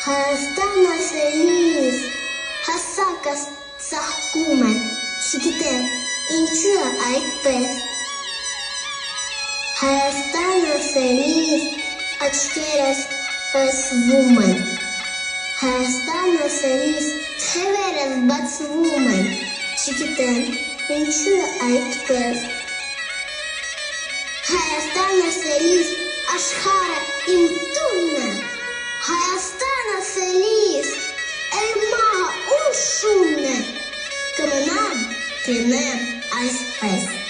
Հայաստանը սերիս, հասակը ծաղկում է, չգիտեմ, ինչու է այդպես։ Հայաստանը սերիս, աչքերս պսվում են, Հայաստանը սերիս, թևերս բացվում են, չգիտեմ, ինչու է այդպես։ Հայաստանը սերիս, աշխարհը իմ տունն է, Հայաստանը սերիս, էլ մահը ում շունն է, կմնամ, կնեմ այսպես։